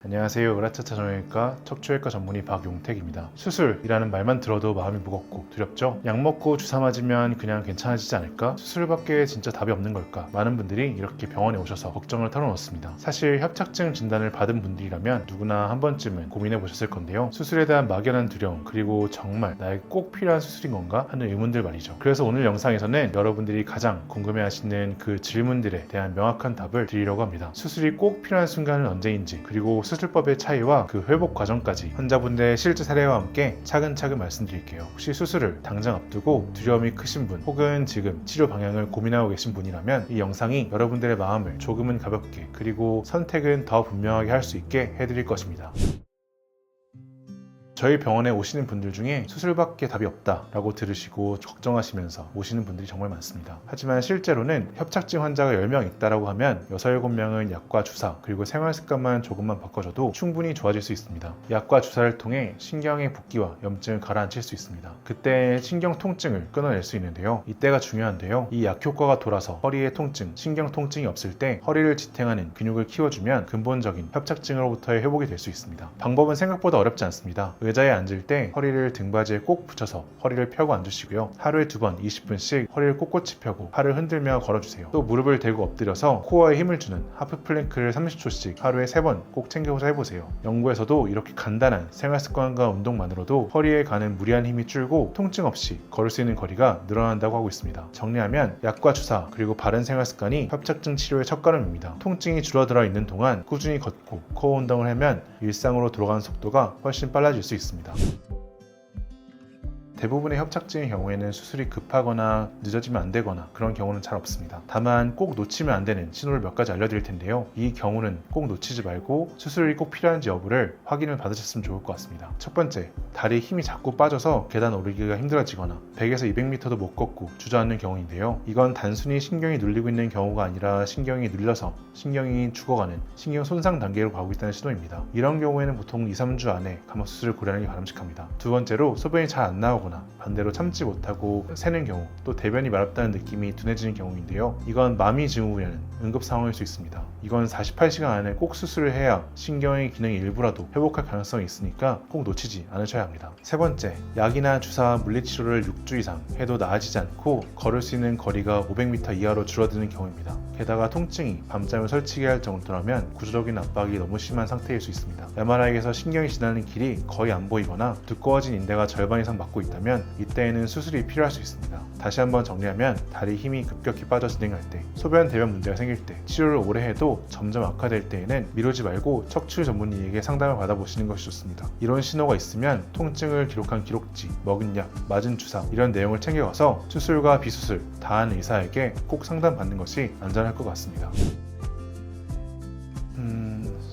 안녕하세요. 으라차차 정형외과 척추외과 전문의 박용택입니다. 수술이라는 말만 들어도 마음이 무겁고 두렵죠? 약 먹고 주사 맞으면 그냥 괜찮아지지 않을까? 수술밖에 진짜 답이 없는 걸까? 많은 분들이 이렇게 병원에 오셔서 걱정을 털어놓습니다. 사실 협착증 진단을 받은 분들이라면 누구나 한 번쯤은 고민해 보셨을 건데요. 수술에 대한 막연한 두려움, 그리고 정말 나에게 꼭 필요한 수술인 건가 하는 의문들 말이죠. 그래서 오늘 영상에서는 여러분들이 가장 궁금해하시는 그 질문들에 대한 명확한 답을 드리려고 합니다. 수술이 꼭 필요한 순간은 언제인지, 그리고 수술법의 차이와 그 회복 과정까지 환자분들의 실제 사례와 함께 차근차근 말씀드릴게요. 혹시 수술을 당장 앞두고 두려움이 크신 분, 혹은 지금 치료 방향을 고민하고 계신 분이라면 이 영상이 여러분들의 마음을 조금은 가볍게, 그리고 선택은 더 분명하게 할 수 있게 해드릴 것입니다. 저희 병원에 오시는 분들 중에 수술밖에 답이 없다라고 들으시고 걱정하시면서 오시는 분들이 정말 많습니다. 하지만 실제로는 협착증 환자가 10명 있다라고 하면 6, 7명은 약과 주사, 그리고 생활 습관만 조금만 바꿔줘도 충분히 좋아질 수 있습니다. 약과 주사를 통해 신경의 붓기와 염증을 가라앉힐 수 있습니다. 그때 신경 통증을 끊어낼 수 있는데요. 이때가 중요한데요. 이 약 효과가 돌아서 허리의 통증, 신경 통증이 없을 때 허리를 지탱하는 근육을 키워주면 근본적인 협착증으로부터의 회복이 될 수 있습니다. 방법은 생각보다 어렵지 않습니다. 의자에 앉을 때 허리를 등받이에 꼭 붙여서 허리를 펴고 앉으시고요. 하루에 2번 20분씩 허리를 꼿꼿이 펴고 팔을 흔들며 걸어주세요. 또 무릎을 대고 엎드려서 코어에 힘을 주는 하프 플랭크를 30초씩 하루에 3번 꼭 챙겨서 해보세요. 연구에서도 이렇게 간단한 생활습관과 운동만으로도 허리에 가는 무리한 힘이 줄고 통증 없이 걸을 수 있는 거리가 늘어난다고 하고 있습니다. 정리하면 약과 주사, 그리고 바른 생활습관이 협착증 치료의 첫걸음입니다. 통증이 줄어들어 있는 동안 꾸준히 걷고 코어 운동을 하면 일상으로 돌아가는 속도가 훨씬 빨라질 수 있습니다. 대부분의 협착증의 경우에는 수술이 급하거나 늦어지면 안 되거나 그런 경우는 잘 없습니다. 다만 꼭 놓치면 안 되는 신호를 몇 가지 알려드릴 텐데요. 이 경우는 꼭 놓치지 말고 수술이 꼭 필요한지 여부를 확인을 받으셨으면 좋을 것 같습니다. 첫 번째, 다리에 힘이 자꾸 빠져서 계단 오르기가 힘들어지거나 100에서 200m도 못 걷고 주저앉는 경우인데요. 이건 단순히 신경이 눌리고 있는 경우가 아니라 신경이 눌려서 신경이 죽어가는 신경 손상 단계로 가고 있다는 신호입니다. 이런 경우에는 보통 2, 3주 안에 감압 수술을 고려하는 게 바람직합니다. 두 번째로 소변이 잘 안 나오거나 반대로 참지 못하고 새는 경우, 또 대변이 마렵다는 느낌이 둔해지는 경우인데요. 이건 마미 증후군이라는 응급 상황일 수 있습니다. 이건 48시간 안에 꼭 수술을 해야 신경의 기능의 일부라도 회복할 가능성이 있으니까 꼭 놓치지 않으셔야 합니다. 세 번째, 약이나 주사, 물리치료를 6주 이상 해도 나아지지 않고 걸을 수 있는 거리가 500m 이하로 줄어드는 경우입니다. 게다가 통증이 밤잠을 설치게 할 정도라면 구조적인 압박이 너무 심한 상태일 수 있습니다. MRI에서 신경이 지나는 길이 거의 안 보이거나 두꺼워진 인대가 절반 이상 막고 있다면 이때에는 수술이 필요할 수 있습니다. 다시 한번 정리하면 다리 힘이 급격히 빠져 진행할 때, 소변 대변 문제가 생길 때, 치료를 오래 해도 점점 악화될 때에는 미루지 말고 척추 전문의에게 상담을 받아보시는 것이 좋습니다. 이런 신호가 있으면 통증을 기록한 기록지, 먹은 약, 맞은 주사 이런 내용을 챙겨가서 수술과 비수술 다 한 의사에게 꼭 상담받는 것이 안전할 것 같습니다.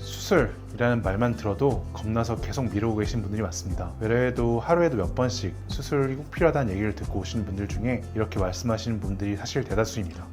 수술이라는 말만 들어도 겁나서 계속 미루고 계신 분들이 많습니다. 외래에도 하루에도 몇 번씩 수술이 꼭 필요하다는 얘기를 듣고 오시는 분들 중에 이렇게 말씀하시는 분들이 사실 대다수입니다.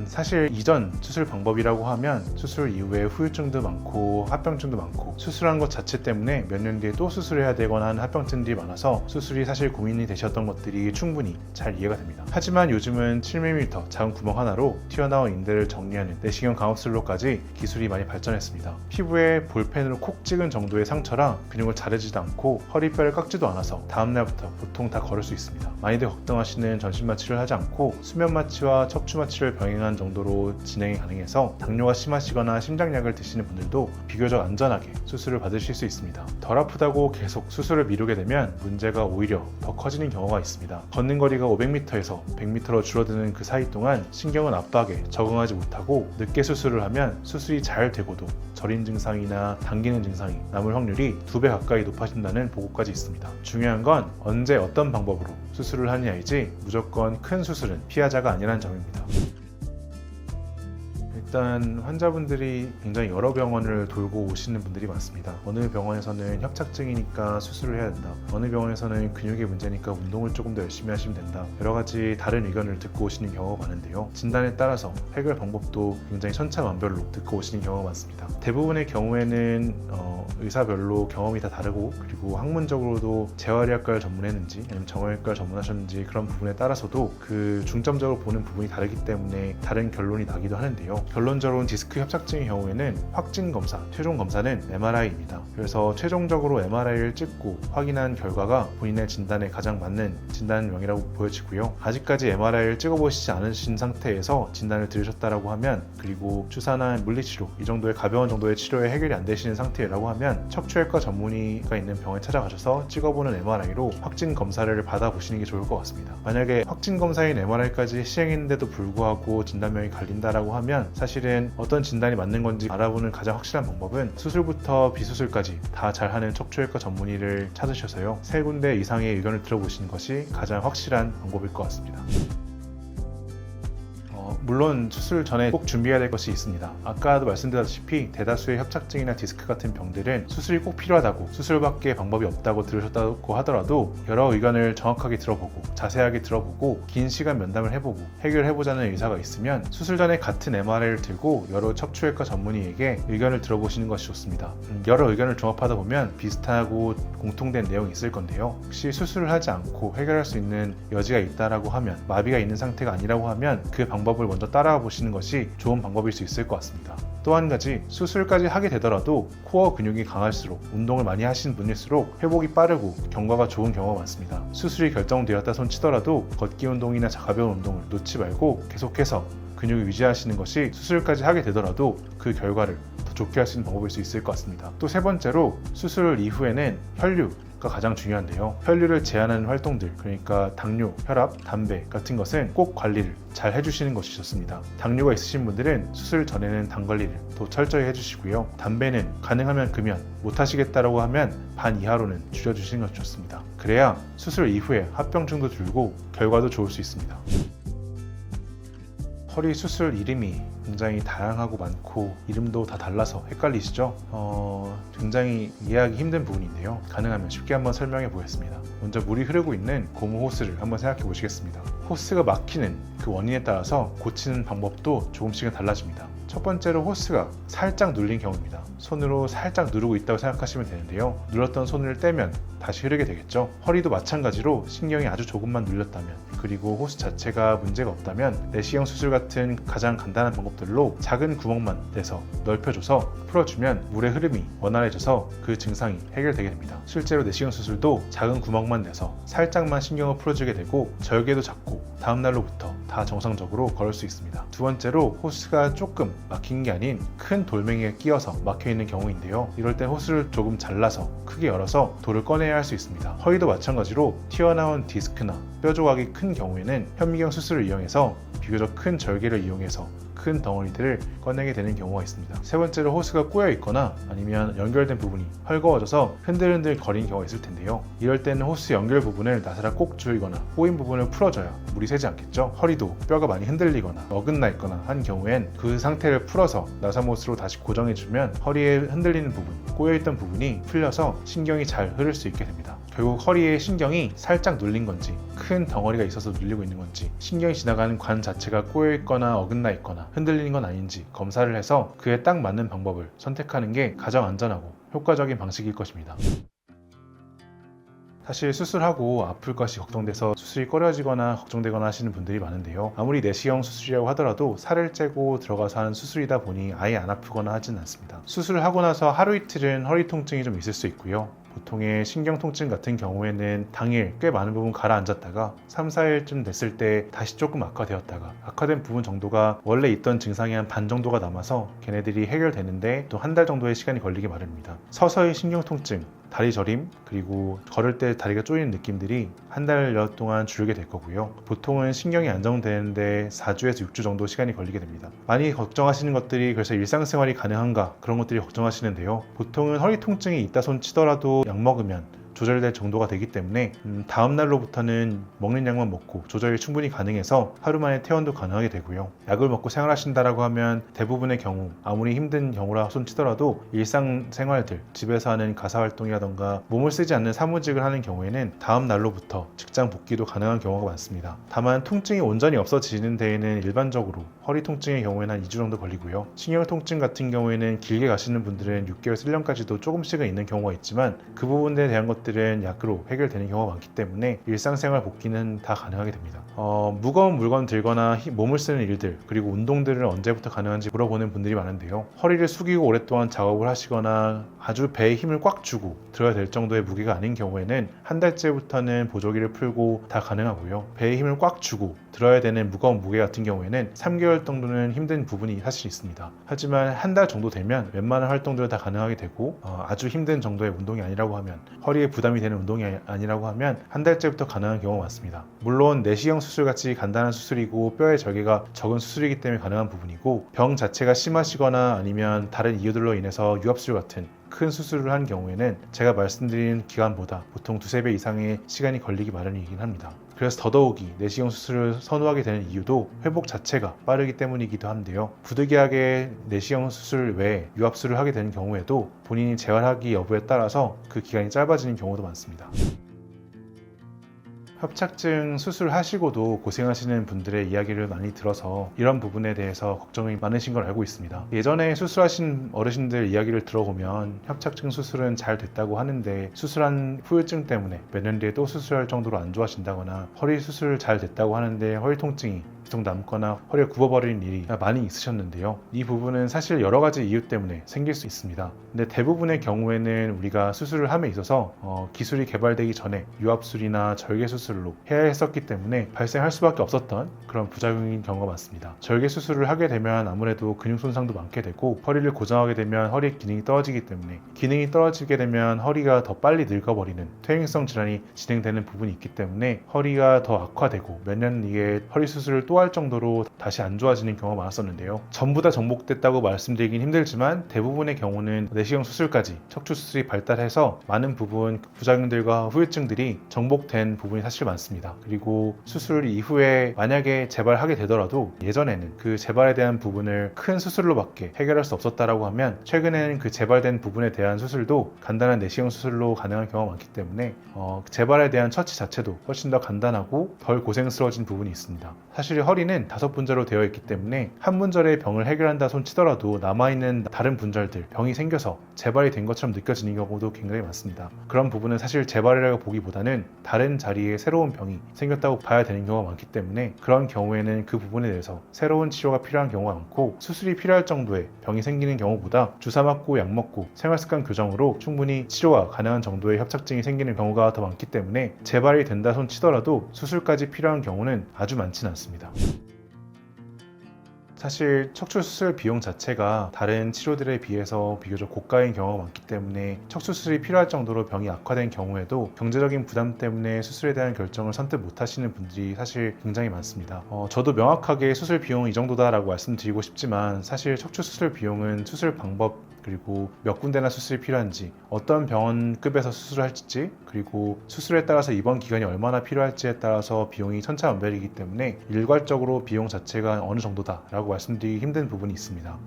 사실 이전 수술 방법이라고 하면 수술 이후에 후유증도 많고 합병증도 많고 수술한 것 자체 때문에 몇 년 뒤에 또 수술해야 되거나 하는 합병증들이 많아서 수술이 사실 고민이 되셨던 것들이 충분히 잘 이해가 됩니다. 하지만 요즘은 7mm 작은 구멍 하나로 튀어나온 인대를 정리하는 내시경 강압술로까지 기술이 많이 발전했습니다. 피부에 볼펜으로 콕 찍은 정도의 상처라 근육을 자르지도 않고 허리뼈를 깎지도 않아서 다음날부터 보통 다 걸을 수 있습니다. 많이들 걱정하시는 전신 마취를 하지 않고 수면 마취와 척추 마취를 병행한 정도로 진행이 가능해서 당뇨가 심하시거나 심장약을 드시는 분들도 비교적 안전하게 수술을 받으실 수 있습니다. 덜 아프다고 계속 수술을 미루게 되면 문제가 오히려 더 커지는 경우가 있습니다. 걷는 거리가 500m에서 100m로 줄어드는 그 사이 동안 신경은 압박에 적응하지 못하고 늦게 수술을 하면 수술이 잘 되고도 저린 증상이나 당기는 증상이 남을 확률이 2배 가까이 높아진다는 보고까지 있습니다. 중요한 건 언제 어떤 방법으로 수술을 하느냐이지 무조건 큰 수술은 피하자가 아니라는 점입니다. 일단 환자분들이 굉장히 여러 병원을 돌고 오시는 분들이 많습니다. 어느 병원에서는 협착증이니까 수술을 해야 된다, 어느 병원에서는 근육의 문제니까 운동을 조금 더 열심히 하시면 된다, 여러 가지 다른 의견을 듣고 오시는 경우가 많은데요. 진단에 따라서 해결 방법도 굉장히 천차만별로 듣고 오시는 경우가 많습니다. 대부분의 경우에는 의사별로 경험이 다 다르고, 그리고 학문적으로도 재활의학과를 전문했는지 아니면 정형외과를 전문하셨는지 그런 부분에 따라서도 그 중점적으로 보는 부분이 다르기 때문에 다른 결론이 나기도 하는데요. 결론적으로는 디스크 협착증의 경우에는 확진 검사, 최종 검사는 MRI입니다. 그래서 최종적으로 MRI를 찍고 확인한 결과가 본인의 진단에 가장 맞는 진단명이라고 보여지고요. 아직까지 MRI를 찍어보시지 않으신 상태에서 진단을 들으셨다라고 하면, 그리고 주사나 물리치료 이 정도의 가벼운 정도의 치료에 해결이 안 되시는 상태라고 하면 척추외과 전문의가 있는 병원에 찾아가셔서 찍어보는 MRI로 확진 검사를 받아보시는 게 좋을 것 같습니다. 만약에 확진 검사인 MRI까지 시행했는데도 불구하고 진단명이 갈린다라고 하면 사실은 어떤 진단이 맞는 건지 알아보는 가장 확실한 방법은 수술부터 비수술까지 다 잘하는 척추외과 전문의를 찾으셔서요, 3군데 이상의 의견을 들어보시는 것이 가장 확실한 방법일 것 같습니다. 물론 수술 전에 꼭 준비해야 될 것이 있습니다. 아까도 말씀드렸다시피 대다수의 협착증이나 디스크 같은 병들은 수술이 꼭 필요하다고, 수술밖에 방법이 없다고 들으셨다고 하더라도 여러 의견을 정확하게 들어보고 자세하게 들어보고 긴 시간 면담을 해보고 해결해보자는 의사가 있으면 수술 전에 같은 MRI를 들고 여러 척추외과 전문의에게 의견을 들어보시는 것이 좋습니다. 여러 의견을 종합하다 보면 비슷하고 공통된 내용이 있을 건데요. 혹시 수술을 하지 않고 해결할 수 있는 여지가 있다라고 하면, 마비가 있는 상태가 아니라고 하면 그 방법을 먼저 따라가 보시는 것이 좋은 방법일 수 있을 것 같습니다. 또 한 가지, 수술까지 하게 되더라도 코어 근육이 강할수록, 운동을 많이 하시는 분일수록 회복이 빠르고 경과가 좋은 경우가 많습니다. 수술이 결정되었다 손치더라도 걷기 운동이나 가벼운 운동을 놓지 말고 계속해서 근육을 유지하시는 것이 수술까지 하게 되더라도 그 결과를 더 좋게 할 수 있는 방법일 수 있을 것 같습니다. 또 3번째로, 수술 이후에는 혈류가 가장 중요한데요. 혈류를 제한하는 활동들, 그러니까 당뇨, 혈압, 담배 같은 것은 꼭 관리를 잘 해주시는 것이 좋습니다. 당뇨가 있으신 분들은 수술 전에는 당 관리를 더 철저히 해주시고요. 담배는 가능하면 금연, 못하시겠다라고 하면 반 이하로는 줄여주시는 것이 좋습니다. 그래야 수술 이후에 합병증도 줄고 결과도 좋을 수 있습니다. 허리 수술 이름이 굉장히 다양하고 많고 이름도 다 달라서 헷갈리시죠? 굉장히 이해하기 힘든 부분인데요. 가능하면 쉽게 한번 설명해 보겠습니다. 먼저 물이 흐르고 있는 고무 호스를 한번 생각해 보시겠습니다. 호스가 막히는 그 원인에 따라서 고치는 방법도 조금씩은 달라집니다. 첫 번째로, 호스가 살짝 눌린 경우입니다. 손으로 살짝 누르고 있다고 생각하시면 되는데요. 눌렀던 손을 떼면 다시 흐르게 되겠죠. 허리도 마찬가지로 신경이 아주 조금만 눌렸다면, 그리고 호스 자체가 문제가 없다면 내시경 수술 같은 가장 간단한 방법들로 작은 구멍만 내서 넓혀줘서 풀어주면 물의 흐름이 원활해져서 그 증상이 해결되게 됩니다. 실제로 내시경 수술도 작은 구멍만 내서 살짝만 신경을 풀어주게 되고 절개도 작고 다음날로부터 다 정상적으로 걸을 수 있습니다. 두 번째로, 호스가 조금 막힌 게 아닌 큰 돌멩이에 끼어서 막혀있는 경우인데요. 이럴 땐 호스를 조금 잘라서 크게 열어서 돌을 꺼내야 할 수 있습니다. 허리도 마찬가지로 튀어나온 디스크나 뼈 조각이 큰 경우에는 현미경 수술을 이용해서 비교적 큰 절개를 이용해서 큰 덩어리들을 꺼내게 되는 경우가 있습니다. 세 번째로, 호스가 꼬여 있거나 아니면 연결된 부분이 헐거워져서 흔들흔들 거리는 경우가 있을 텐데요. 이럴 때는 호스 연결 부분을 나사랑 꼭 조이거나 꼬인 부분을 풀어줘야 물이 새지 않겠죠. 허리도 뼈가 많이 흔들리거나 어긋나 있거나 한 경우엔 그 상태를 풀어서 나사못으로 다시 고정해주면 허리에 흔들리는 부분, 꼬여있던 부분이 풀려서 신경이 잘 흐를 수 있게 됩니다. 결국 허리에 신경이 살짝 눌린 건지, 큰 덩어리가 있어서 눌리고 있는 건지, 신경이 지나가는 관 자체가 꼬여 있거나 어긋나 있거나 흔들리는 건 아닌지 검사를 해서 그에 딱 맞는 방법을 선택하는 게 가장 안전하고 효과적인 방식일 것입니다. 사실 수술하고 아플 것이 걱정돼서 수술이 꺼려지거나 걱정되거나 하시는 분들이 많은데요. 아무리 내시경 수술이라고 하더라도 살을 째고 들어가서 하는 수술이다 보니 아예 안 아프거나 하진 않습니다. 수술을 하고 나서 하루 이틀은 허리 통증이 좀 있을 수 있고요. 보통의 신경 통증 같은 경우에는 당일 꽤 많은 부분 가라앉았다가 3, 4일쯤 됐을 때 다시 조금 악화되었다가, 악화된 부분 정도가 원래 있던 증상이 한 반 정도가 남아서 걔네들이 해결되는데 또 한 달 정도의 시간이 걸리기 마련입니다. 서서히 신경 통증, 다리 저림, 그리고 걸을 때 다리가 쪼이는 느낌들이 한 달여 동안 줄게 될 거고요. 보통은 신경이 안정되는데 4주에서 6주 정도 시간이 걸리게 됩니다. 많이 걱정하시는 것들이 그래서 일상생활이 가능한가, 그런 것들이 걱정하시는데요. 보통은 허리 통증이 있다 손 치더라도 약 먹으면 조절될 정도가 되기 때문에 다음 날로부터는 먹는 약만 먹고 조절이 충분히 가능해서 하루 만에 퇴원도 가능하게 되고요. 약을 먹고 생활하신다라고 하면 대부분의 경우, 아무리 힘든 경우라 손치더라도 일상생활들, 집에서 하는 가사활동이라던가 몸을 쓰지 않는 사무직을 하는 경우에는 다음 날로부터 직장 복귀도 가능한 경우가 많습니다. 다만 통증이 온전히 없어지는 데에는 일반적으로 허리 통증의 경우에는 한 2주 정도 걸리고요. 신경 통증 같은 경우에는 길게 가시는 분들은 6개월에서 1년까지도 조금씩은 있는 경우가 있지만 그 부분에 대한 것들 것들은 약으로 해결되는 경우가 많기 때문에 일상생활 복귀는 다 가능하게 됩니다. 무거운 물건 들거나 몸을 쓰는 일들 그리고 운동들은 언제부터 가능한지 물어보는 분들이 많은데요. 허리를 숙이고 오랫동안 작업을 하시거나 아주 배에 힘을 꽉 주고 들어야 될 정도의 무게가 아닌 경우에는 한 달째부터는 보조기를 풀고 다 가능하고요. 배에 힘을 꽉 주고 들어야 되는 무거운 무게 같은 경우에는 3개월 정도는 힘든 부분이 사실 있습니다. 하지만 한 달 정도 되면 웬만한 활동들은 다 가능하게 되고 아주 힘든 정도의 운동이 아니라고 하면 허리에 부담이 되는 운동이 아니라고 하면 한 달째부터 가능한 경우가 많습니다. 물론 내시경 수술같이 간단한 수술이고 뼈의 절개가 적은 수술이기 때문에 가능한 부분이고 병 자체가 심하시거나 아니면 다른 이유들로 인해서 유압수술 같은 큰 수술을 한 경우에는 제가 말씀드린 기간보다 보통 2~3배 이상의 시간이 걸리기 마련이긴 합니다. 그래서 더더욱이 내시경 수술을 선호하게 되는 이유도 회복 자체가 빠르기 때문이기도 한데요. 부득이하게 내시경 수술 외에 유압수술을 하게 되는 경우에도 본인이 재활하기 여부에 따라서 그 기간이 짧아지는 경우도 많습니다. 협착증 수술하시고도 고생하시는 분들의 이야기를 많이 들어서 이런 부분에 대해서 걱정이 많으신 걸 알고 있습니다. 예전에 수술하신 어르신들 이야기를 들어보면 협착증 수술은 잘 됐다고 하는데 수술한 후유증 때문에 몇 년 뒤에 또 수술할 정도로 안 좋아진다거나 허리 수술 잘 됐다고 하는데 허리 통증이 계속 남거나 허리가 굽어버리는 일이 많이 있으셨는데요. 이 부분은 사실 여러 가지 이유 때문에 생길 수 있습니다. 근데 대부분의 경우에는 우리가 수술을 함에 있어서 기술이 개발되기 전에 유압술이나 절개 수술로 해야 했었기 때문에 발생할 수밖에 없었던 그런 부작용인 경우가 많습니다. 절개 수술을 하게 되면 아무래도 근육 손상도 많게 되고 허리를 고정하게 되면 허리의 기능이 떨어지기 때문에 기능이 떨어지게 되면 허리가 더 빨리 늙어버리는 퇴행성 질환이 진행되는 부분이 있기 때문에 허리가 더 악화되고 몇 년 뒤에 허리 수술을 또 할 정도로 다시 안 좋아지는 경우가 많았었는데요. 전부 다 정복됐다고 말씀드리긴 힘들지만 대부분의 경우는 내시경 수술까지 척추 수술이 발달해서 많은 부분 부작용들과 후유증들이 정복된 부분이 사실 많습니다. 그리고 수술 이후에 만약에 재발하게 되더라도 예전에는 그 재발에 대한 부분을 큰 수술로밖에 해결할 수 없었다라고 하면 최근에는 그 재발된 부분에 대한 수술도 간단한 내시경 수술로 가능한 경우가 많기 때문에 재발에 대한 처치 자체도 훨씬 더 간단하고 덜 고생스러워진 부분이 있습니다. 사실 허리는 5분절로 되어 있기 때문에 한 분절의 병을 해결한다 손 치더라도 남아있는 다른 분절들 병이 생겨서 재발이 된 것처럼 느껴지는 경우도 굉장히 많습니다. 그런 부분은 사실 재발이라고 보기보다는 다른 자리에 새로운 병이 생겼다고 봐야 되는 경우가 많기 때문에 그런 경우에는 그 부분에 대해서 새로운 치료가 필요한 경우가 많고 수술이 필요할 정도의 병이 생기는 경우보다 주사 맞고 약 먹고 생활습관 교정으로 충분히 치료가 가능한 정도의 협착증이 생기는 경우가 더 많기 때문에 재발이 된다 손 치더라도 수술까지 필요한 경우는 아주 많지는 않습니다. 사실 척추 수술 비용 자체가 다른 치료들에 비해서 비교적 고가인 경우가 많기 때문에 척추 수술이 필요할 정도로 병이 악화된 경우에도 경제적인 부담 때문에 수술에 대한 결정을 선뜻 못 하시는 분들이 사실 굉장히 많습니다. 저도 명확하게 수술 비용은 이 정도다라고 말씀드리고 싶지만 사실 척추 수술 비용은 수술 방법 그리고 몇 군데나 수술이 필요한지 어떤 병원급에서 수술을 할지 그리고 수술에 따라서 입원 기간이 얼마나 필요할지에 따라서 비용이 천차만별이기 때문에 일괄적으로 비용 자체가 어느 정도다라고 말씀드리기 힘든 부분이 있습니다.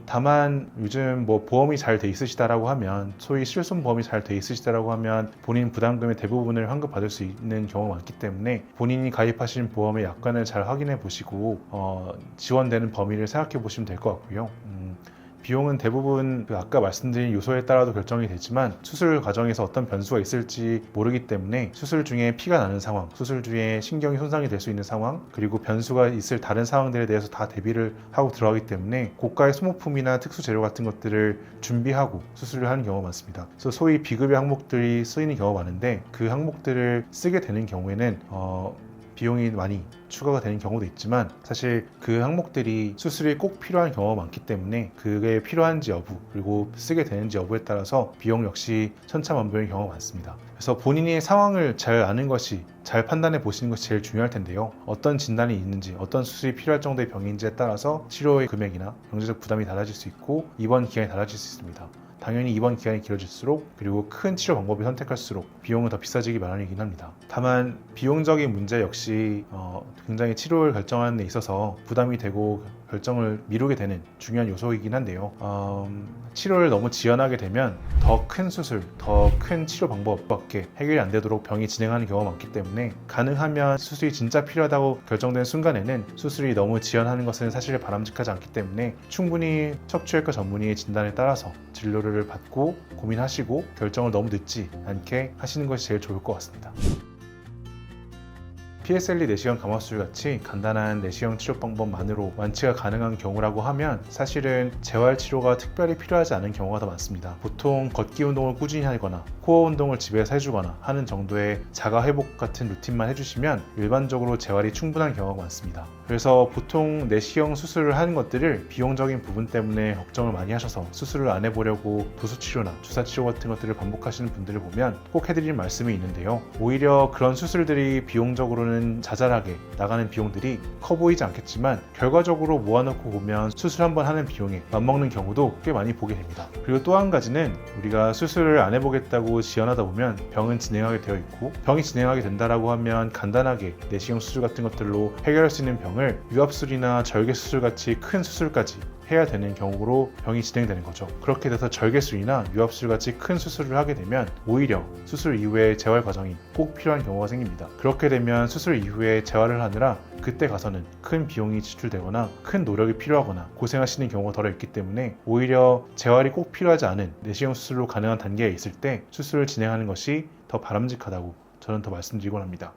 다만 요즘 보험이 잘 돼 있으시다라고 하면 소위 실손보험이 잘 돼 있으시다라고 하면 본인 부담금의 대부분을 환급받을 수 있는 경우가 많기 때문에 본인이 가입하신 보험의 약관을 잘 확인해 보시고 지원되는 범위를 생각해 보시면 될 것 같고요. 비용은 대부분 아까 말씀드린 요소에 따라도 결정이 되지만 수술 과정에서 어떤 변수가 있을지 모르기 때문에 수술 중에 피가 나는 상황, 수술 중에 신경이 손상이 될 수 있는 상황, 그리고 변수가 있을 다른 상황들에 대해서 다 대비를 하고 들어가기 때문에 고가의 소모품이나 특수 재료 같은 것들을 준비하고 수술을 하는 경우가 많습니다. 그래서 소위 비급여 항목들이 쓰이는 경우가 많은데 그 항목들을 쓰게 되는 경우에는 비용이 많이 추가가 되는 경우도 있지만 사실 그 항목들이 수술이 꼭 필요한 경우가 많기 때문에 그게 필요한지 여부 그리고 쓰게 되는지 여부에 따라서 비용 역시 천차만별인 경우가 많습니다. 그래서 본인의 상황을 잘 아는 것이 잘 판단해 보시는 것이 제일 중요할 텐데요. 어떤 진단이 있는지 어떤 수술이 필요할 정도의 병인지에 따라서 치료의 금액이나 경제적 부담이 달라질 수 있고 입원 기간이 달라질 수 있습니다. 당연히 입원 기간이 길어질수록 그리고 큰 치료 방법을 선택할수록 비용은 더 비싸지기 마련이긴 합니다. 다만 비용적인 문제 역시 굉장히 치료를 결정하는 데 있어서 부담이 되고 결정을 미루게 되는 중요한 요소이긴 한데요. 치료를 너무 지연하게 되면 더 큰 수술, 더 큰 치료 방법밖에 해결이 안 되도록 병이 진행하는 경우가 많기 때문에 가능하면 수술이 진짜 필요하다고 결정된 순간에는 수술이 너무 지연하는 것은 사실 바람직하지 않기 때문에 충분히 척추외과 전문의의 진단에 따라서 진료를 진료를 받고 고민하시고 결정을 너무 늦지 않게 하시는 것이 제일 좋을 것 같습니다. PSLE 내시경 감아 수술 같이 간단한 내시경 치료 방법만으로 완치가 가능한 경우라고 하면 사실은 재활 치료가 특별히 필요하지 않은 경우가 더 많습니다. 보통 걷기 운동을 꾸준히 하거나 코어 운동을 집에서 해주거나 하는 정도의 자가 회복 같은 루틴만 해주시면 일반적으로 재활이 충분한 경우가 많습니다. 그래서 보통 내시경 수술을 하는 것들을 비용적인 부분 때문에 걱정을 많이 하셔서 수술을 안 해보려고 도수치료나 주사치료 같은 것들을 반복하시는 분들을 보면 꼭 해드릴 말씀이 있는데요. 오히려 그런 수술들이 비용적으로는 자잘하게 나가는 비용들이 커 보이지 않겠지만 결과적으로 모아놓고 보면 수술 한번 하는 비용에 맞먹는 경우도 꽤 많이 보게 됩니다. 그리고 또 한 가지는 우리가 수술을 안 해보겠다고 지연하다 보면 병은 진행하게 되어 있고 병이 진행하게 된다라고 하면 간단하게 내시경 수술 같은 것들로 해결할 수 있는 병을 유압술이나 절개 수술 같이 큰 수술까지 해야 되는 경우로 병이 진행되는 거죠. 그렇게 돼서 절개술이나 유압술 같이 큰 수술을 하게 되면 오히려 수술 이후에 재활 과정이 꼭 필요한 경우가 생깁니다. 그렇게 되면 수술 이후에 재활을 하느라 그때 가서는 큰 비용이 지출되거나 큰 노력이 필요하거나 고생하시는 경우가 덜어 있기 때문에 오히려 재활이 꼭 필요하지 않은 내시경 수술로 가능한 단계에 있을 때 수술을 진행하는 것이 더 바람직하다고 저는 더 말씀드리곤 합니다.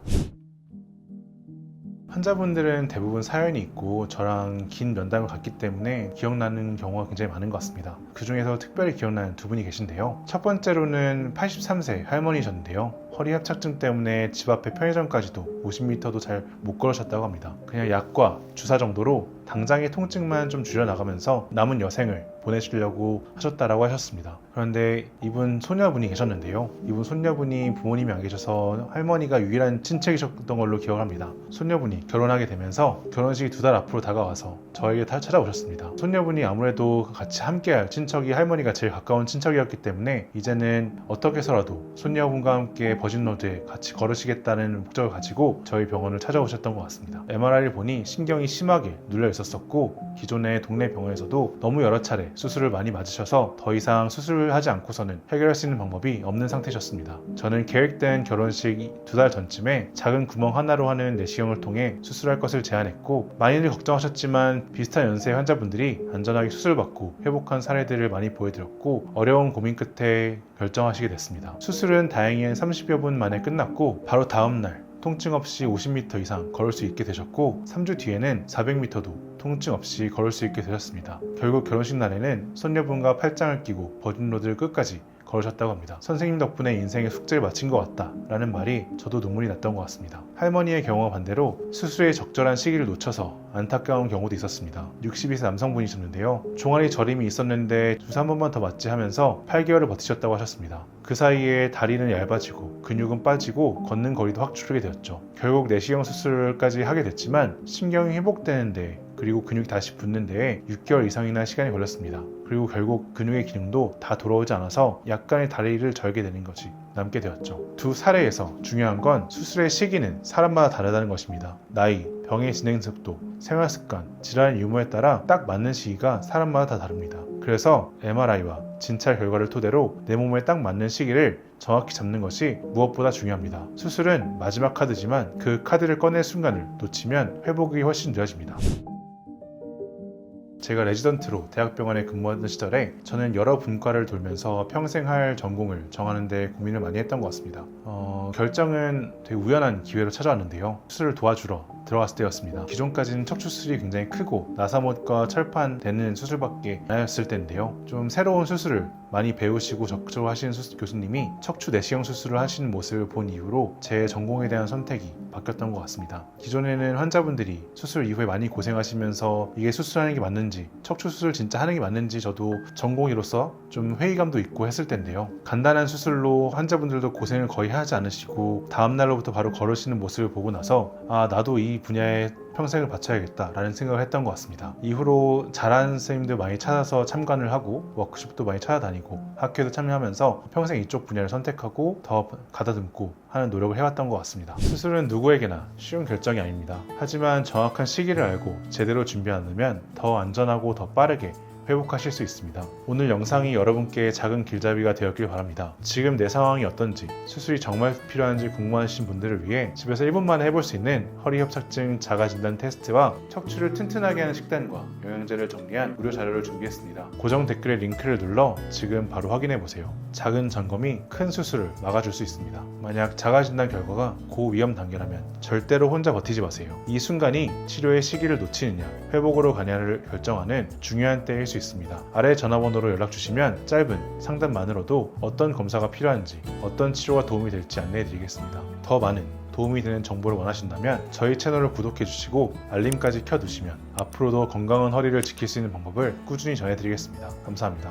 환자분들은 대부분 사연이 있고 저랑 긴 면담을 갔기 때문에 기억나는 경우가 굉장히 많은 것 같습니다. 그 중에서 특별히 기억나는 두 분이 계신데요. 첫 번째로는 83세 할머니셨는데요. 허리 협착증 때문에 집 앞에 편의점까지도 50m도 잘 못 걸으셨다고 합니다. 그냥 약과 주사 정도로 당장의 통증만 좀 줄여나가면서 남은 여생을 보내시려고 하셨다라고 하셨습니다. 그런데 이분 손녀분이 계셨는데요. 이분 손녀분이 부모님이 안 계셔서 할머니가 유일한 친척이셨던 걸로 기억합니다. 손녀분이 결혼하게 되면서 결혼식이 2달 앞으로 다가와서 저에게 찾아오셨습니다. 손녀분이 아무래도 같이 함께할 친척이 할머니가 제일 가까운 친척이었기 때문에 이제는 어떻게 해서라도 손녀분과 함께 버진로드에 같이 걸으시겠다는 목적을 가지고 저희 병원을 찾아오셨던 것 같습니다. MRI를 보니 신경이 심하게 눌려 있었었고 기존의 동네 병원에서도 너무 여러 차례 수술을 많이 맞으셔서 더 이상 수술을 하지 않고서는 해결할 수 있는 방법이 없는 상태셨습니다. 저는 계획된 결혼식 2달 전쯤에 작은 구멍 하나로 하는 내시경을 통해 수술할 것을 제안했고 많이들 걱정하셨지만 비슷한 연세의 환자분들이 안전하게 수술받고 회복한 사례들을 많이 보여드렸고 어려운 고민 끝에 결정하시게 됐습니다. 수술은 다행히 30여 분 만에 끝났고 바로 다음날 통증 없이 50m 이상 걸을 수 있게 되셨고 3주 뒤에는 400m도 통증 없이 걸을 수 있게 되셨습니다. 결국 결혼식 날에는 손녀분과 팔짱을 끼고 버진로드를 끝까지 걸으셨다고 합니다. 선생님 덕분에 인생의 숙제를 마친 것 같다 라는 말이 저도 눈물이 났던 것 같습니다. 할머니의 경우와 반대로 수술의 적절한 시기를 놓쳐서 안타까운 경우도 있었습니다. 62세 남성분이셨는데요. 종아리 저림이 있었는데 주사 한 번만 더 맞지 하면서 8개월을 버티셨다고 하셨습니다. 그 사이에 다리는 얇아지고 근육은 빠지고 걷는 거리도 확 줄게 되었죠. 결국 내시경 수술까지 하게 됐지만 신경이 회복되는데 그리고 근육이 다시 붙는 데에 6개월 이상이나 시간이 걸렸습니다. 그리고 결국 근육의 기능도 다 돌아오지 않아서 약간의 다리를 절게 되는 것이 남게 되었죠. 두 사례에서 중요한 건 수술의 시기는 사람마다 다르다는 것입니다. 나이, 병의 진행 속도, 생활 습관, 질환의 유무에 따라 딱 맞는 시기가 사람마다 다 다릅니다. 그래서 MRI와 진찰 결과를 토대로 내 몸에 딱 맞는 시기를 정확히 잡는 것이 무엇보다 중요합니다. 수술은 마지막 카드지만 그 카드를 꺼낼 순간을 놓치면 회복이 훨씬 느려집니다. 제가 레지던트로 대학병원에 근무하던 시절에 저는 여러 분과를 돌면서 평생 할 전공을 정하는 데 고민을 많이 했던 것 같습니다. 결정은 되게 우연한 기회로 찾아왔는데요. 수술을 도와주러 들어갔을 때였습니다. 기존까지는 척추 수술이 굉장히 크고 나사못과 철판 되는 수술밖에 안 했을 때인데요. 좀 새로운 수술을 많이 배우시고 적극적으로 하시는 교수님이 척추 내시경 수술을 하시는 모습을 본 이후로 제 전공에 대한 선택이 바뀌었던 것 같습니다. 기존에는 환자분들이 수술 이후에 많이 고생하시면서 이게 수술하는 게 맞는지 척추 수술 진짜 하는 게 맞는지 저도 전공의로서 좀 회의감도 있고 했을 텐데요. 간단한 수술로 환자분들도 고생을 거의 하지 않으시고 다음날로부터 바로 걸으시는 모습을 보고 나서 나도 이 분야에 평생을 바쳐야겠다라는 생각을 했던 것 같습니다. 이후로 잘하는 선생님들 많이 찾아서 참관을 하고 워크숍도 많이 찾아다니고 학회도 참여하면서 평생 이쪽 분야를 선택하고 더 가다듬고 하는 노력을 해왔던 것 같습니다. 수술은 누구에게나 쉬운 결정이 아닙니다. 하지만 정확한 시기를 알고 제대로 준비 않으면 더 안전하고 더 빠르게 회복하실 수 있습니다. 오늘 영상이 여러분께 작은 길잡이가 되었길 바랍니다. 지금 내 상황이 어떤지, 수술이 정말 필요한지 궁금하신 분들을 위해 집에서 1분 만에 해볼 수 있는 허리협착증 자가진단 테스트와 척추를 튼튼하게 하는 식단과 영양제를 정리한 무료 자료를 준비했습니다. 고정 댓글에 링크를 눌러 지금 바로 확인해보세요. 작은 점검이 큰 수술을 막아줄 수 있습니다. 만약 자가진단 결과가 고위험 단계라면 절대로 혼자 버티지 마세요. 이 순간이 치료의 시기를 놓치느냐, 회복으로 가냐를 결정하는 중요한 때일 수 있습니다. 아래 전화번호로 연락주시면 짧은 상담만으로도 어떤 검사가 필요한지, 어떤 치료가 도움이 될지 안내해드리겠습니다. 더 많은 도움이 되는 정보를 원하신다면 저희 채널을 구독해주시고 알림까지 켜두시면 앞으로도 건강한 허리를 지킬 수 있는 방법을 꾸준히 전해드리겠습니다. 감사합니다.